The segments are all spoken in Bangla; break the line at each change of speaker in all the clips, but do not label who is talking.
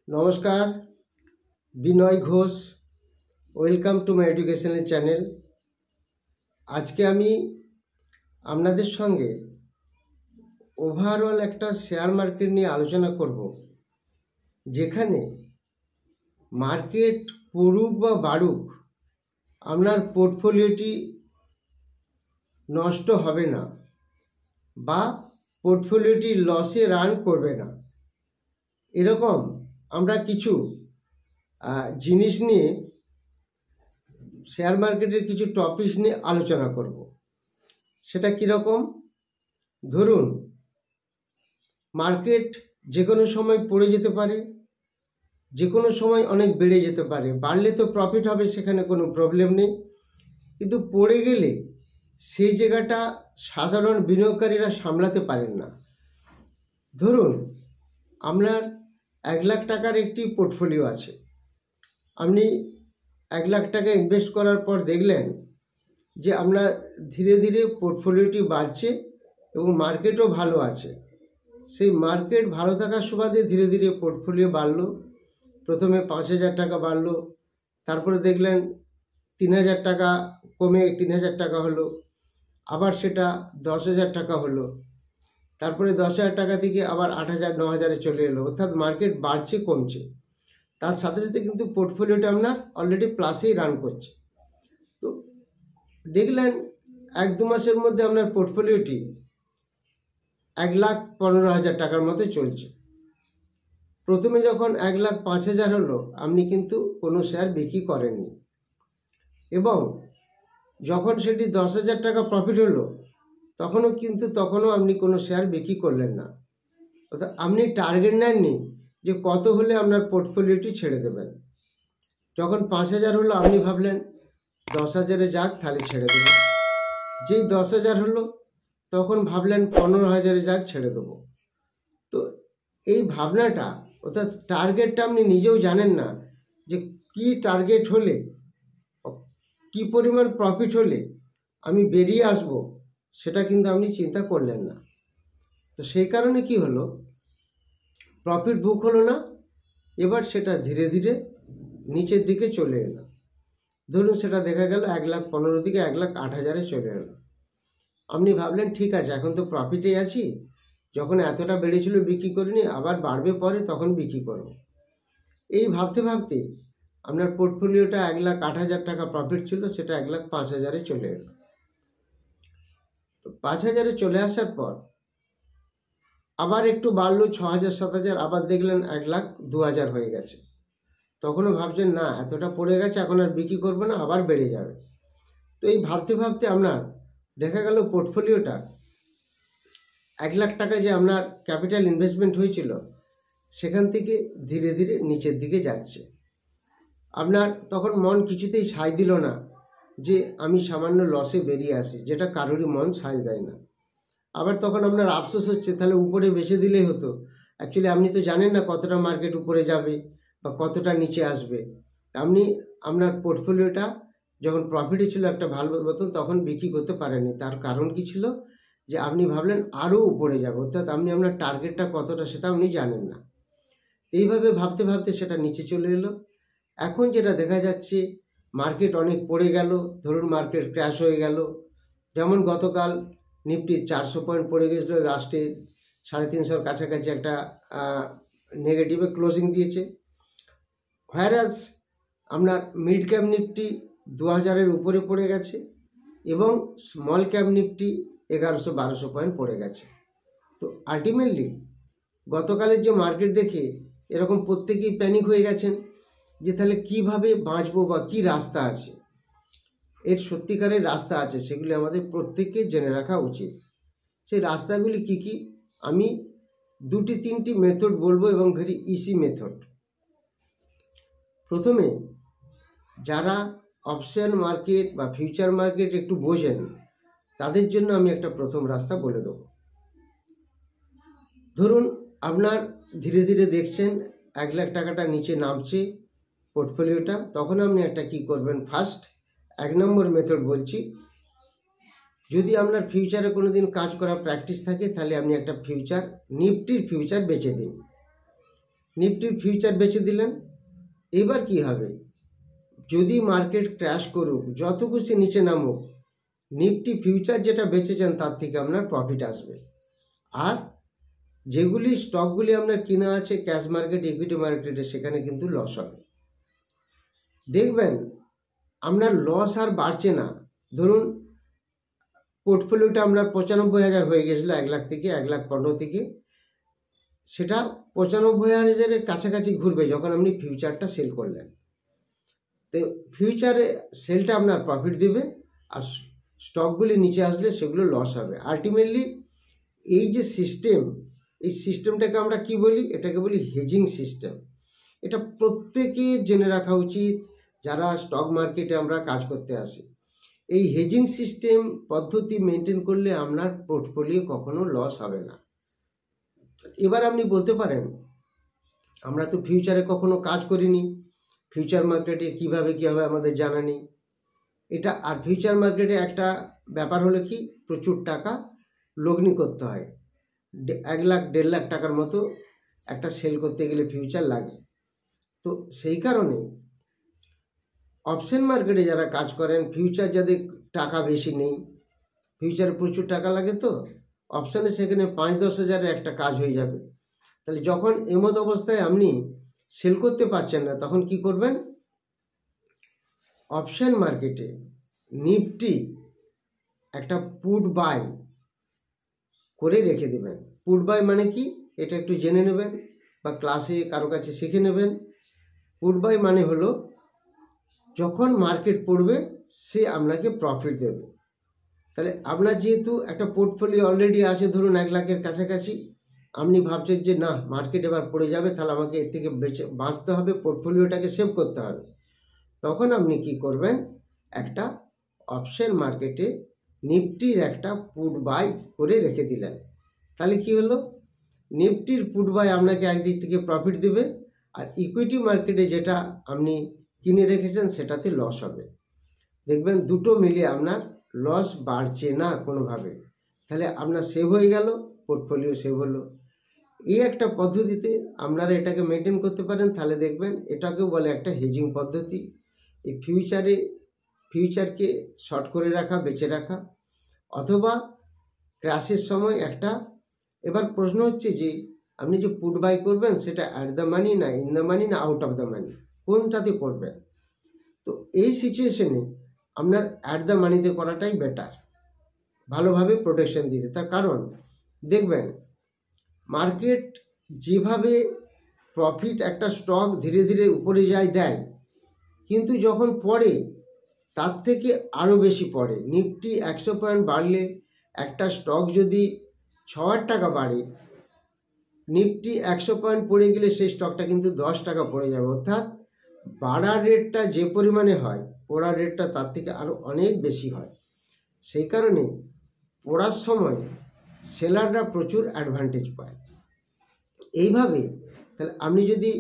নমস্কার, Binoy Ghosh. Welcome to my educational channel. আজকে আমি আপনাদের সঙ্গে ওভারঅল একটা শেয়ার মার্কেট নিয়ে আলোচনা করব, যেখানে মার্কেট পড়ুক বা বাড়ুক আপনার পোর্টফোলিওটি নষ্ট হবে না বা পোর্টফোলিওটি লসে রান করবে না। এরকম আমরা কিছু জিনিস নিয়ে শেয়ার মার্কেটের কিছু টপিক নিয়ে আলোচনা করব। সেটা কীরকম? ধরুন, মার্কেট যে কোনো সময় পড়ে যেতে পারে, যে কোনো সময় অনেক বেড়ে যেতে পারে। বাড়লে তো প্রফিট হবে, সেখানে কোনো প্রবলেম নেই, কিন্তু পড়ে গেলে সেই জায়গাটা সাধারণ বিনিয়োগকারীরা সামলাতে পারেন না। ধরুন, আপনার 1,00,000 টাকার একটি পোর্টফোলিও আছে। আপনি 1,00,000 টাকা ইনভেস্ট করার পর দেখলেন যে আপনার ধীরে ধীরে পোর্টফোলিওটি বাড়ছে এবং মার্কেটও ভালো আছে। সেই মার্কেট ভালো থাকার সুবাদে ধীরে ধীরে পোর্টফোলিও বাড়লো। প্রথমে 5,000 টাকা বাড়লো, তারপরে দেখলেন 3,000 টাকা কমে 3,000 টাকা হলো, আবার সেটা 10,000 টাকা হলো, তারপরে 10,000 টাকা থেকে আবার 8,000 9,000-এ চলে এলো। অর্থাৎ মার্কেট বাড়ছে কমছে, তার সাথে সাথে কিন্তু পোর্টফোলিওটা আপনার অলরেডি প্লাসেই রান করছে। তো দেখলেন 1-2 মাসের মধ্যে আপনার পোর্টফোলিওটি 1,15,000 টাকার মতো চলছে। প্রথমে যখন 1,05,000 হলো, আপনি কিন্তু কোনো শেয়ার বিক্রি করেননি, এবং যখন সেটি 10,000 টাকা প্রফিট হলো তখনও আপনি কোনো শেয়ার বিক্রি করলেন না। অর্থাৎ আপনি টার্গেট নেননি যে কত হলে আপনার পোর্টফোলিওটি ছেড়ে দেবেন। যখন 5,000 হলো, আপনি ভাবলেন 10,000-এ যাক, তাহলে ছেড়ে দেবো। যেই 10,000 হলো, তখন ভাবলেন 15,000-এ যাক, ছেড়ে দেবো। তো এই ভাবনাটা, অর্থাৎ টার্গেটটা আপনি নিজেও জানেন না যে কি টার্গেট হলে, কি পরিমাণ প্রফিট হলে আমি বেরিয়ে আসব, সেটা কিন্তু আপনি চিন্তা করলেন না। তো সেই কারণে কি হলো, প্রফিট বুক হলো না। এবার সেটা ধীরে ধীরে নিচের দিকে চলে এলো। ধরুন, সেটা দেখা গেল 1,15,000 থেকে 1,08,000-এ চলে এলো। আপনি ভাবলেন ঠিক আছে, এখন তো প্রফিটে আছি, যখন এতটা বেড়েছিল বিক্রি করিনি, আবার বাড়বে পরে, তখন বিক্রি করব। এই ভাবতে ভাবতে আপনার পোর্টফোলিওটা 1,08,000 টাকা প্রফিট ছিল, সেটা 1,05,000-এ চলে এলো। তো 5,000-এ চলে আসার পর আবার একটু বাড়লো, 6,000 7,000, আবার দেখলেন 1,02,000 হয়ে গেছে। তখনও ভাবছেন না, এতটা পড়ে গেছে, এখন আর বিক্রি করবো না, আবার বেড়ে যাবে। তো এই ভাবতে ভাবতে আপনার দেখা গেল পোর্টফোলিওটা 1,00,000 টাকা যে আপনার ক্যাপিটাল ইনভেস্টমেন্ট হয়েছিল, সেখান থেকে ধীরে ধীরে নিচের দিকে যাচ্ছে। আপনার তখন মন কিছুতেই সায় দিল না যে আমি সামান্য লসে বেরিয়ে আসি, যেটা কারোরই মন সায় দেয় না। আবার তখন আপনার আফসোস হচ্ছে, তাহলে উপরে বেচে দিলেই হতো। অ্যাকচুয়ালি আপনি তো জানেন না কতটা মার্কেট উপরে যাবে বা কতটা নিচে আসবে। আপনি আপনার পোর্টফোলিওটা যখন প্রফিটে ছিল একটা ভালো মতন, তখন বিক্রি করতে পারেননি। তার কারণ কি ছিল, যে আপনি ভাবলেন আরও উপরে যাবে, অর্থাৎ আপনি আপনার টার্গেটটা কতটা সেটা আপনি জানেন না। এইভাবে ভাবতে ভাবতে সেটা নিচে চলে এলো। এখন যেটা দেখা যাচ্ছে, মার্কেট অনেক পড়ে গেল। ধরুন, মার্কেট ক্র্যাশ হয়ে গেল। যেমন গতকাল নিফটি 400 পয়েন্ট পড়ে গেছিলো, লাস্টে 350-এর কাছাকাছি একটা নেগেটিভে ক্লোজিং দিয়েছে। হোয়ারাস আপনার মিড ক্যাপ নিফটি 2,000-এর উপরে পড়ে গেছে, এবং স্মল ক্যাপ নিফটি 1,100-1,200 পয়েন্ট পড়ে গেছে। তো আলটিমেটলি গতকালের যে মার্কেট দেখে এরকম প্রত্যেকেই প্যানিক হয়ে গেছেন যে তাহলে কীভাবে বাঁচবো বা কী রাস্তা আছে। এর সত্যিকারের রাস্তা আছে, সেগুলি আমাদের প্রত্যেককে জেনে রাখা উচিত। সেই রাস্তাগুলি কি কি, আমি 2-3টি মেথড বলবো, এবং ভেরি ইজি মেথড। প্রথমে, যারা অপশন মার্কেট বা ফিউচার মার্কেট একটু বোঝেন, তাদের জন্য আমি একটা প্রথম রাস্তা বলে দেবো। ধরুন, আপনার ধীরে ধীরে দেখছেন 1,00,000 টাকাটা নিচে নামছে পোর্টফোলিওটা, তখন আপনি একটা কি করবেন, ফার্স্ট 1 নম্বর মেথড বলছি। যদি আপনার ফিউচারে কোনো দিন কাজ করা প্র্যাকটিস থাকে, তাহলে আপনি একটা ফিউচার, নিফটির ফিউচার বেচে দিন। নিফটির ফিউচার বেচে দিলেন। এবার কি হবে, যদি মার্কেট ক্র্যাশ করুক, যত খুশি নিচে নামুক, নিফটি ফিউচার যেটা বেচেছেন তার থেকে আপনার প্রফিট আসবে। আর যেগুলি স্টকগুলি আপনার কিনা আছে ক্যাশ মার্কেট, ইকুইটি মার্কেটে, সেখানে কিন্তু লস হবে। দেখবেন আপনার লস আর বাড়ছে না। ধরুন পোর্টফোলিওটা আপনার 95,000 হয়ে গেছিলো 1 লাখ থেকে, 1,15,000 থেকে, সেটা 95,000-এর কাছাকাছি ঘুরবে যখন আপনি ফিউচারটা সেল করলেন। তো ফিউচারে সেলটা আপনার প্রফিট দেবে, আর স্টকগুলি নিচে আসলে সেগুলো লস হবে। আলটিমেটলি এই যে সিস্টেম, এই সিস্টেমটাকে আমরা কি বলি, এটাকে বলি হেজিং সিস্টেম। এটা প্রত্যেকে জেনে রাখা উচিত যারা স্টক মার্কেটে আমরা কাজ করতে আসি। এই হেজিং সিস্টেম পদ্ধতি মেনটেন করলে আপনার পোর্টফোলিও কখনো লস হবে না। এবার আপনি বলতে পারেন আমরা তো ফিউচারে কখনো কাজ করিনি, ফিউচার মার্কেটে কিভাবে কী হবে আমাদের জানা নেই। এটা আর ফিউচার মার্কেটে একটা ব্যাপার হলো কি, প্রচুর টাকা লগ্নি করতে হয়। 1 লাখ 1.5 লাখ টাকার মতো একটা সেল করতে গেলে ফিউচার লাগে। তো সেই কারণে অপশন মার্কেটে যারা কাজ করেন, ফিউচার যাদের টাকা বেশি নেই, ফিউচারে প্রচুর টাকা লাগে, তো অপশানে সেখানে 5-10 হাজারের একটা কাজ হয়ে যাবে। তাহলে যখন এমত অবস্থায় আপনি সেল করতে পারছেন না, তখন কি করবেন, অপশন মার্কেটে নিফটি একটা পুট বাই করে রেখে দেবেন। পুট বাই মানে কি, এটা একটু জেনে নেবেন বা ক্লাসে কারো কাছে শিখে নেবেন। পুট বাই মানে হলো যখন মার্কেট পড়বে সে আপনাকে প্রফিট দেবে। তাহলে আপনার যেহেতু একটা পোর্টফোলিও অলরেডি আছে, ধরুন 1 লাখের কাছাকাছি, আপনি ভাবছেন যে না মার্কেট এবার পড়ে যাবে, তাহলে আমাকে এর থেকে বাঁচতে হবে, পোর্টফোলিওটাকে সেভ করতে হবে। তখন আপনি কি করবেন, একটা অপশন মার্কেটে নিফটির একটা পুট বাই করে রেখে দিলেন। তাহলে কি হলো, নিফটির পুট বাই আপনাকে একদিক থেকে প্রফিট দেবে, আর ইকুইটি মার্কেটে যেটা আপনি কিনে রেখেছেন সেটাতে লস হবে। দেখবেন দুটো মিলিয়ে আপনার লস বাড়ছে না কোনোভাবে। তাহলে আপনার সেভ হয়ে গেল, পোর্টফোলিও সেভ হলো। এই একটা পদ্ধতিতে আপনারা এটাকে মেনটেন করতে পারেন। তাহলে দেখবেন এটাকেও বলে একটা হেজিং পদ্ধতি। এই ফিউচারকে শর্ট করে রাখা, বেঁচে রাখা, অথবা ক্র্যাশের সময় একটা। এবার প্রশ্ন হচ্ছে যে আপনি যে পুট বাই করবেন সেটা অ্যাট দ্য মানি না ইন দ্য মানি না আউট অফ দ্য মানি, কোনটাতে করবেন। তো এই সিচুয়েশনে আপনার অ্যাট দ্য মানিতে করাটাই বেটার, ভালোভাবে প্রোটেকশন দিতে। তার কারণ দেখবেন মার্কেট যেভাবে প্রফিট একটা স্টক ধীরে ধীরে উপরে যায় দেয়, কিন্তু যখন পড়ে তার থেকে আরও বেশি পড়ে। নিফটি 100 পয়েন্ট বাড়লে একটা স্টক যদি 6,000 টাকা বাড়ে, নিফটি 100 পয়েন্ট পড়ে গেলে সেই স্টকটা কিন্তু 10 টাকা পড়ে যাবে। অর্থাৎ বাড়ার রেটটা যে পরিমাণে হয়, পড়ার রেটটা তার থেকে আরও অনেক বেশি হয়। সেই কারণে পড়ার সময় সেলাররা প্রচুর অ্যাডভান্টেজ পায়। এইভাবে তাহলে আপনি যদি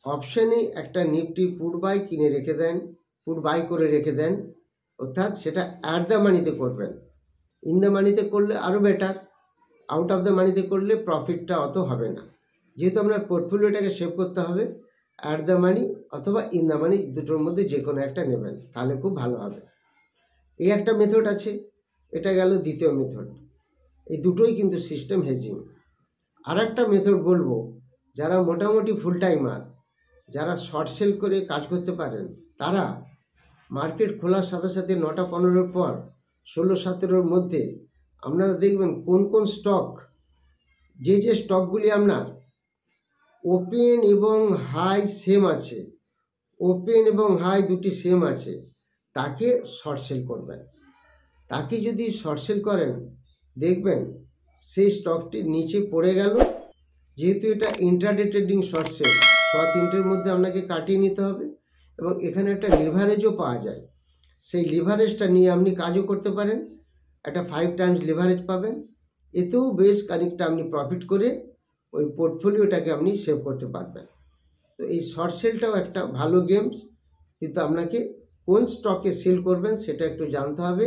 অপশানে একটা নিফটি পুট বাই কিনে রেখে দেন, পুট বাই করে রেখে দেন, অর্থাৎ সেটা অ্যাট দ্য মানিতে করবেন। ইন দ্য মানিতে করলে আরও বেটার, আউট অফ দ্য মানিতে করলে প্রফিটটা অত হবে না। যেহেতু আপনার পোর্টফোলিওটাকে সেভ করতে হবে, অ্যাট দ্য মানি অথবা ইন দ্য মানি দুটোর মধ্যে যে কোনো একটা নেবেন, তাহলে খুব ভালো হবে। এই একটা মেথড আছে, এটা গেল দ্বিতীয় মেথড। এই দুটোই কিন্তু সিস্টেম হেজিং। আর একটা মেথড বলবো, যারা মোটামুটি ফুল টাইমার, যারা শর্ট সেল করে কাজ করতে পারেন, তারা মার্কেট খোলার সাথে সাথে 9টা-15 পর 16-17 মধ্যে আপনারা দেখবেন কোন কোন স্টক, যে স্টকগুলি আপনার ওপেন এবং হাই সেম আছে, ওপেন এবং হাই দুটি সেম আছে, তাকে শর্ট সেল করবেন। তাকে যদি শর্ট সেল করেন, দেখবেন সেই স্টকটি নিচে পড়ে গেল। যেহেতু এটা ইন্ট্রাডে ট্রেডিং শর্ট সেল, 100-3টের মধ্যে আপনাকে কাটিয়ে নিতে হবে, এবং এখানে একটা লিভারেজও পাওয়া যায়। সেই লিভারেজটা নিয়ে আপনি কাজও করতে পারেন, একটা 5 টাইমস লিভারেজ পাবেন। এতেও বেশ খানিকটা আপনি প্রফিট করে ওই পোর্টফোলিওটাকে আপনি সেভ করতে পারবেন। তো এই শর্ট সেলটাও একটা ভালো গেমস, কিন্তু আপনাকে কোন স্টকে সেল করবেন সেটা একটু জানতে হবে।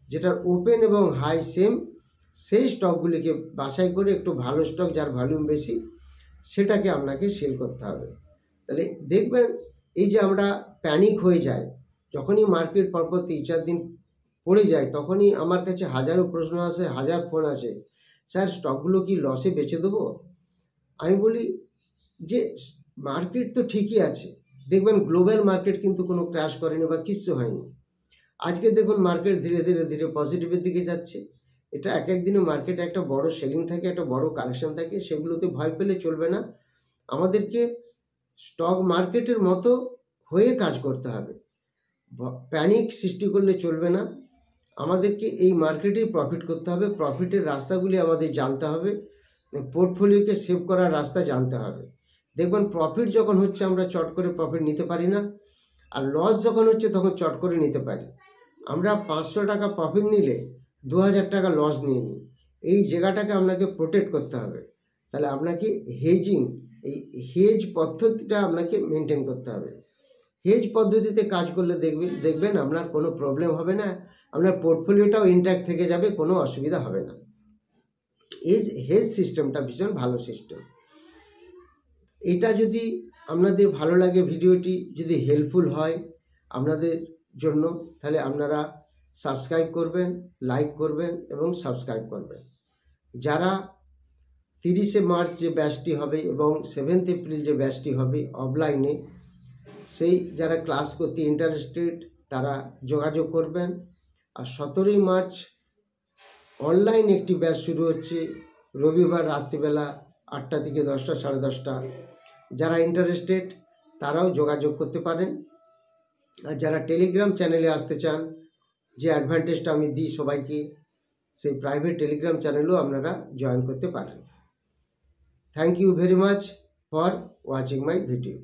যেটার ওপেন এবং হাই সেম, সেই স্টকগুলিকে বাছাই করে একটু ভালো স্টক যার ভলিউম বেশি, সেটাকে আপনাকে সেল করতে হবে। তাহলে দেখবেন এই যে আমরা প্যানিক হয়ে যাই, যখনই মার্কেট পরপর 3-4 দিন পড়ে যায়, তখনই আমার কাছে হাজারো প্রশ্ন আসে, হাজার ফোন আসে, স্যার স্টকগুলো কি লসে বেচে দেবো? আমি বলি যে মার্কেট তো ঠিকই আছে, দেখবেন গ্লোবাল মার্কেট কিন্তু কোনো ক্র্যাশ করেনি বা কিচ্ছু হয়নি। আজকে দেখুন মার্কেট ধীরে ধীরে ধীরে পজিটিভের দিকে যাচ্ছে। এটা এক এক দিনে মার্কেটে একটা বড় সেলিং থাকে, একটা বড় কালেকশন থাকে, সেগুলোতে ভয় পেলে চলবে না। আমাদেরকে স্টক মার্কেটের মতো হয়ে কাজ করতে হবে, প্যানিক সৃষ্টি করলে চলবে না। আমাদেরকে এই মার্কেটেই প্রফিট করতে হবে, প্রফিটের রাস্তাগুলি আমাদের জানতে হবে, পোর্টফোলিওকে সেভ করার রাস্তা জানতে হবে। দেখবেন প্রফিট যখন হচ্ছে আমরা চট করে প্রফিট নিতে পারি না, আর লস যখন হচ্ছে তখন চট করে নিতে পারি। আমরা 500 টাকা প্রফিট নিলে 2000 টাকা লস নিয়ে নিই। এই জায়গাটাকে আপনাকে প্রোটেক্ট করতে হবে। তাহলে আপনাকে হেজিং, এই হেজ পদ্ধতিটা আপনাকে মেনটেন করতে হবে। হেজ পদ্ধতিতে কাজ করলে দেখবেন আপনার কোনো প্রবলেম হবে না, আপনার পোর্টফোলিওটাও ইনট্যাক্ট থেকে যাবে, কোনো অসুবিধা হবে না। এই হেজ সিস্টেমটা ভীষণ ভালো সিস্টেম। এটা যদি আপনাদের ভালো লাগে, ভিডিওটি যদি হেল্পফুল হয় আপনাদের জন্য, তাহলে আপনারা সাবস্ক্রাইব করবেন, লাইক করবেন এবং সাবস্ক্রাইব করবেন। যারা 30শে মার্চ যে ব্যাচটি হবে এবং 7th এপ্রিল যে ব্যাচটি হবে অফলাইনে, সেই যারা ক্লাস করতে ইন্টারেস্টেড তারা যোগাযোগ করবেন। আর 17ই মার্চ অনলাইন একটি ব্যাচ শুরু হচ্ছে, রবিবার রাত্রিবেলা 8টা থেকে 10টা, 10:30। যারা ইন্টারেস্টেড তারাও যোগাযোগ করতে পারেন। আর যারা টেলিগ্রাম চ্যানেলে আসতে চান, যে অ্যাডভান্টেজটা আমি দিই সবাইকে, সেই প্রাইভেট টেলিগ্রাম চ্যানেলও আপনারা জয়েন করতে পারেন। Thank you very much for watching my video.